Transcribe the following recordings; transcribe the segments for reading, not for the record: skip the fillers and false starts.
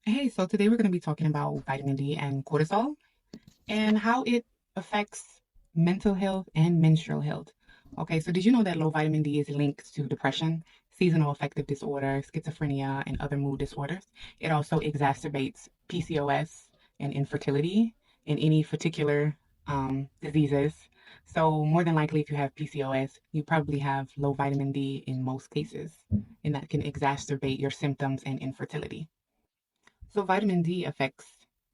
Hey, so today we're going to be talking about vitamin D and cortisol and how it affects mental health and menstrual health. Okay, so did you know that low vitamin D is linked to depression, seasonal affective disorder, schizophrenia, and other mood disorders? It also exacerbates PCOS and infertility and any particular diseases. So, more than likely, if you have PCOS, you probably have low vitamin D in most cases, and that can exacerbate your symptoms and infertility. So vitamin D affects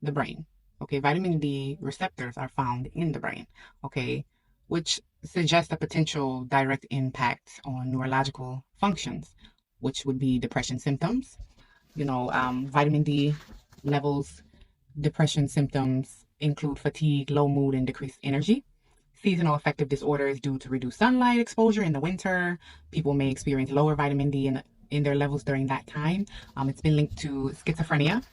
the brain. Okay, vitamin D receptors are found in the brain. Okay, which suggests a potential direct impact on neurological functions, which would be depression symptoms. Vitamin D levels, depression symptoms include fatigue, low mood, and decreased energy. Seasonal affective disorders due to reduced sunlight exposure in the winter. People may experience lower vitamin D in their levels during that time. It's been linked to schizophrenia.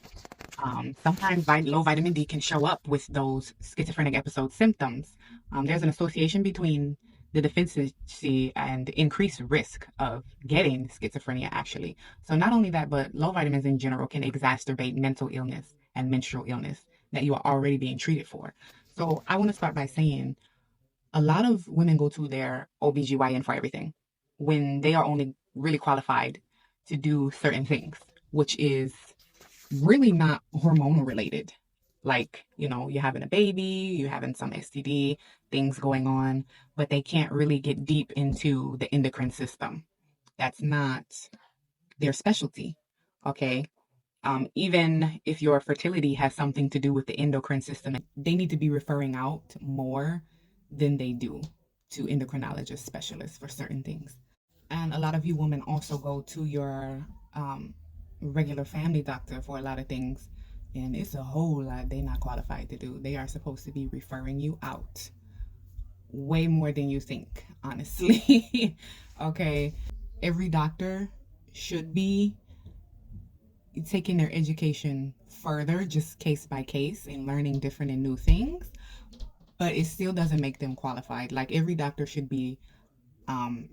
Sometimes low vitamin D can show up with those schizophrenic episode symptoms. There's an association between the deficiency and increased risk of getting schizophrenia, actually. So, not only that, but low vitamins in general can exacerbate mental illness and menstrual illness that you are already being treated for. So, I want to start by saying a lot of women go to their OBGYN for everything when they are only really qualified to do certain things, which is really not hormonal related. Like, you're having a baby, you're having some STD things going on, but they can't really get deep into the endocrine system. That's not their specialty. Okay. Even if your fertility has something to do with the endocrine system, they need to be referring out more than they do to endocrinologist specialists for certain things. And a lot of you women also go to your regular family doctor for a lot of things. And it's a whole lot they're not qualified to do. They are supposed to be referring you out way more than you think, honestly. Okay. Every doctor should be taking their education further, just case by case, and learning different and new things. But it still doesn't make them qualified. Like every doctor should be um,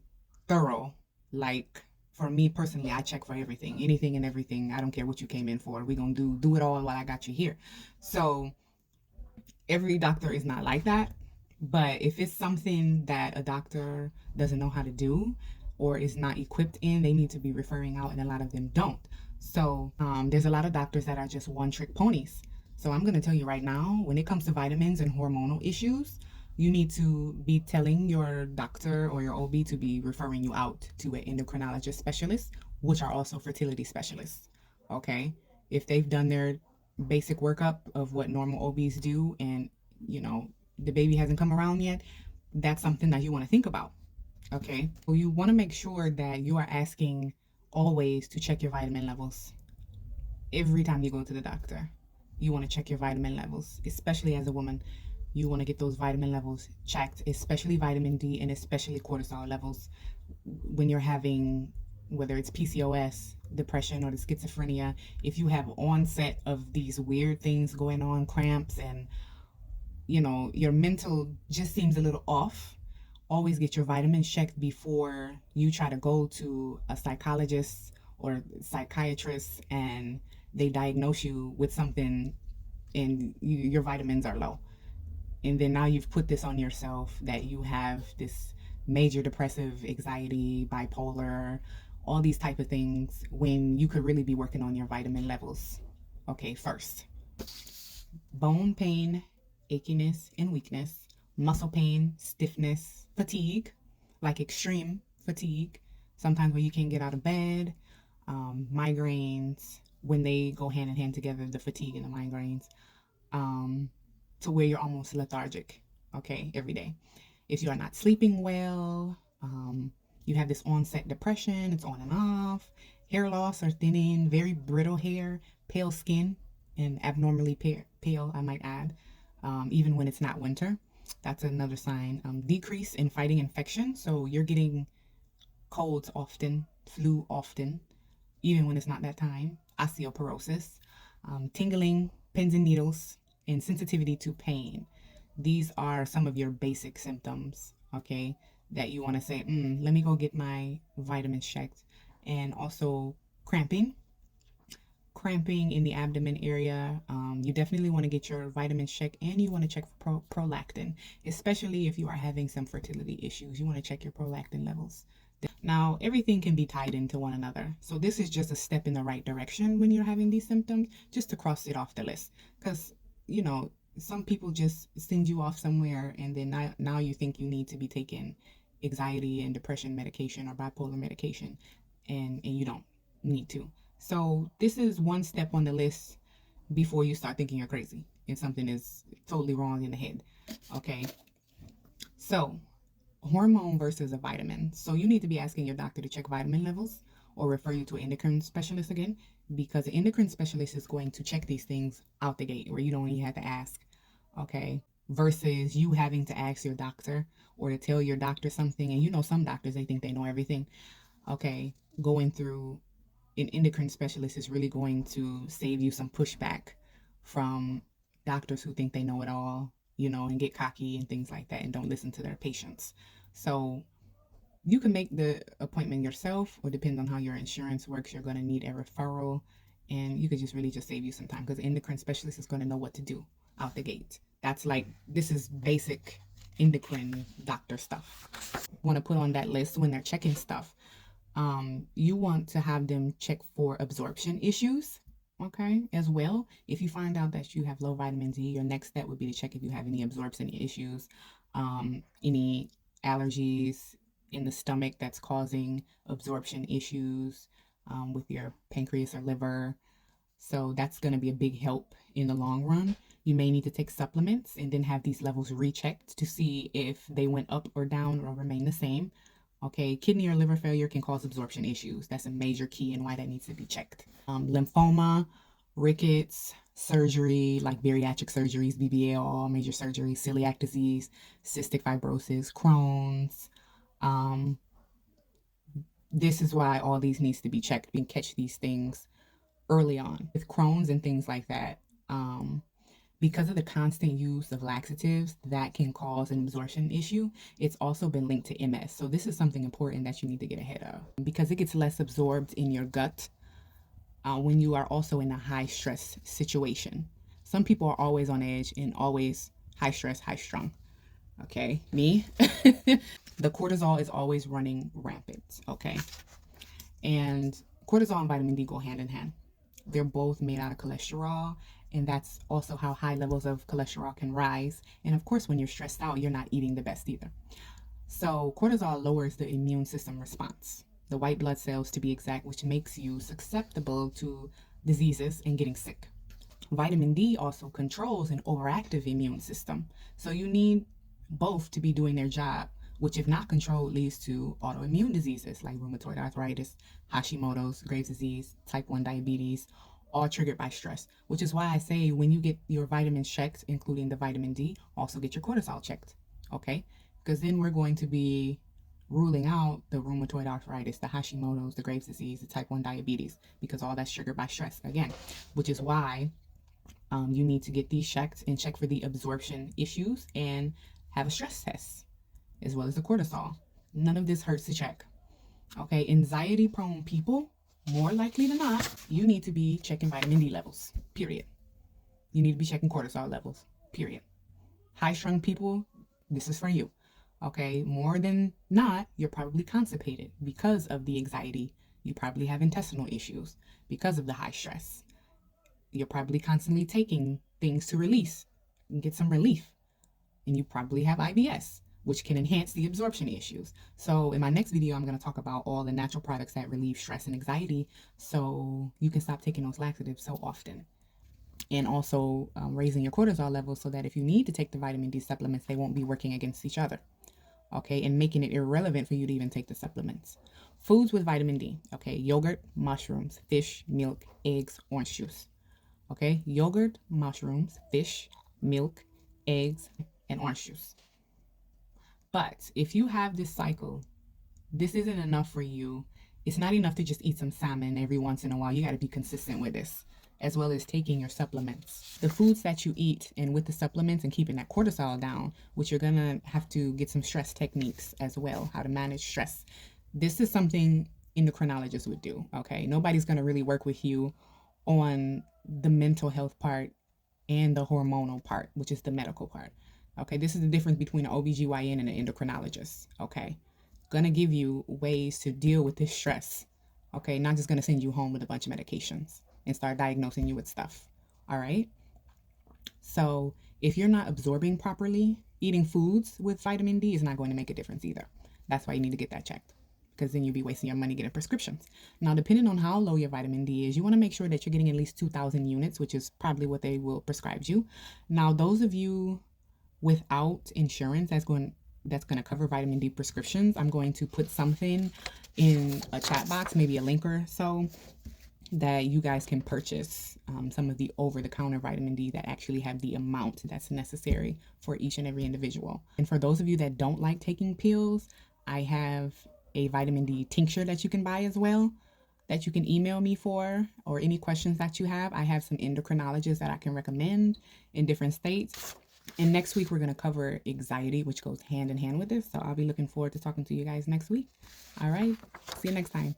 thorough. Like for me personally, I check for everything, anything and everything. I don't care what you came in for. We're gonna do it all while I got you here. So every doctor is not like that. But if it's something that a doctor doesn't know how to do or is not equipped in, they need to be referring out, and a lot of them don't. So there's a lot of doctors that are just one trick ponies. So I'm going to tell you right now, when it comes to vitamins and hormonal issues, you need to be telling your doctor or your OB to be referring you out to an endocrinologist specialist, which are also fertility specialists. Okay. If they've done their basic workup of what normal OBs do and, you know, the baby hasn't come around yet, that's something that you want to think about. Okay. So you want to make sure that you are asking always to check your vitamin levels every time you go to the doctor. You want to check your vitamin levels, especially as a woman. You want to get those vitamin levels checked, especially vitamin D and especially cortisol levels when you're having, whether it's PCOS, depression, or the schizophrenia. If you have onset of these weird things going on, cramps, and your mental just seems a little off, always get your vitamins checked before you try to go to a psychologist or psychiatrist and they diagnose you with something and your vitamins are low. And then now you've put this on yourself that you have this major depressive anxiety, bipolar, all these type of things when you could really be working on your vitamin levels. Okay, first, bone pain, achiness, and weakness, muscle pain, stiffness, fatigue, like extreme fatigue, sometimes when you can't get out of bed, migraines, when they go hand in hand together, the fatigue and the migraines, um, to where you're almost lethargic, okay, every day. If you are not sleeping well, you have this onset depression, it's on and off, hair loss or thinning, very brittle hair, pale skin, and abnormally pale, I might add, even when it's not winter. That's another sign. Decrease in fighting infection. So you're getting colds often, flu often, even when it's not that time. Osteoporosis, tingling, pins and needles, and sensitivity to pain. These are some of your basic symptoms, okay, that you want to say, let me go get my vitamins checked. And also cramping, cramping in the abdomen area, you definitely want to get your vitamins checked, and you want to check for prolactin, especially if you are having some fertility issues. You want to check your prolactin levels. Now, everything can be tied into one another. So this is just a step in the right direction when you're having these symptoms, just to cross it off the list. Because, you know, some people just send you off somewhere, and then now you think you need to be taking anxiety and depression medication or bipolar medication, and you don't need to. So this is one step on the list before you start thinking you're crazy and something is totally wrong in the head. Okay. So hormone versus a vitamin. So you need to be asking your doctor to check vitamin levels or refer you to an endocrine specialist again, because the endocrine specialist is going to check these things out the gate where you don't even have to ask. Okay. Versus you having to ask your doctor or to tell your doctor something. And you know, some doctors, they think they know everything. Okay. Going through an endocrine specialist is really going to save you some pushback from doctors who think they know it all, you know, and get cocky and things like that and don't listen to their patients. So you can make the appointment yourself, or depends on how your insurance works, you're going to need a referral, and you could just really just save you some time, because the endocrine specialist is going to know what to do out the gate. That's like, this is basic endocrine doctor stuff. Want to put on that list when they're checking stuff. You want to have them check for absorption issues, okay, as well. If you find out that you have low vitamin D, your next step would be to check if you have any absorption issues, any allergies in the stomach that's causing absorption issues with your pancreas or liver. So that's going to be a big help in the long run. You may need to take supplements and then have these levels rechecked to see if they went up or down or remain the same. Okay, kidney or liver failure can cause absorption issues. That's a major key and why that needs to be checked. Lymphoma, rickets, surgery like bariatric surgeries, BBL, all major surgeries, celiac disease, cystic fibrosis, Crohn's. This is why all these needs to be checked and catch these things early on. With Crohn's and things like that, because of the constant use of laxatives, that can cause an absorption issue. It's also been linked to MS. So this is something important that you need to get ahead of, because it gets less absorbed in your gut when you are also in a high stress situation. Some people are always on edge and always high stress, high strung. Okay, me. The cortisol is always running rampant. Okay. And cortisol and vitamin D go hand in hand. They're both made out of cholesterol, and that's also how high levels of cholesterol can rise. And of course, when you're stressed out, you're not eating the best either. So cortisol lowers the immune system response, the white blood cells to be exact, which makes you susceptible to diseases and getting sick. Vitamin D also controls an overactive immune system. So you need both to be doing their job, which if not controlled leads to autoimmune diseases like rheumatoid arthritis, Hashimoto's, Graves' disease, type 1 diabetes, all triggered by stress, which is why I say when you get your vitamins checked, including the vitamin D, also get your cortisol checked, okay? Because then we're going to be ruling out the rheumatoid arthritis, the Hashimoto's, the Graves' disease, the type 1 diabetes, because all that's triggered by stress again, which is why you need to get these checked and check for the absorption issues and have a stress test as well as the cortisol. None of this hurts to check. Okay, anxiety prone people, more likely than not, you need to be checking vitamin D levels, period. You need to be checking cortisol levels, period. High strung people, this is for you. Okay, more than not, you're probably constipated because of the anxiety. You probably have intestinal issues because of the high stress. You're probably constantly taking things to release and get some relief. And you probably have IBS, which can enhance the absorption issues. So in my next video, I'm going to talk about all the natural products that relieve stress and anxiety so you can stop taking those laxatives so often. And also raising your cortisol levels so that if you need to take the vitamin D supplements, they won't be working against each other. Okay, and making it irrelevant for you to even take the supplements. Foods with vitamin D. Okay, yogurt, mushrooms, fish, milk, eggs, orange juice. Okay, yogurt, mushrooms, fish, milk, eggs, and orange juice. But if you have this cycle, this isn't enough for you. It's not enough to just eat some salmon every once in a while. You got to be consistent with this, as well as taking your supplements. The foods that you eat and with the supplements and keeping that cortisol down, which you're going to have to get some stress techniques as well, how to manage stress. This is something endocrinologists would do, okay? Nobody's going to really work with you on the mental health part and the hormonal part, which is the medical part. Okay, this is the difference between an OBGYN and an endocrinologist. Okay, gonna give you ways to deal with this stress. Okay, not just gonna send you home with a bunch of medications and start diagnosing you with stuff. All right, so if you're not absorbing properly, eating foods with vitamin D is not going to make a difference either. That's why you need to get that checked, because then you'll be wasting your money getting prescriptions. Now, depending on how low your vitamin D is, you want to make sure that you're getting at least 2,000 units, which is probably what they will prescribe you. Now, those of you without insurance that's going to cover vitamin D prescriptions, I'm going to put something in a chat box, maybe a link or so, that you guys can purchase some of the over-the-counter vitamin D that actually have the amount that's necessary for each and every individual. And for those of you that don't like taking pills, I have a vitamin D tincture that you can buy as well, that you can email me for, or any questions that you have. I have some endocrinologists that I can recommend in different states. And next week, we're going to cover anxiety, which goes hand in hand with this. So I'll be looking forward to talking to you guys next week. All right. See you next time.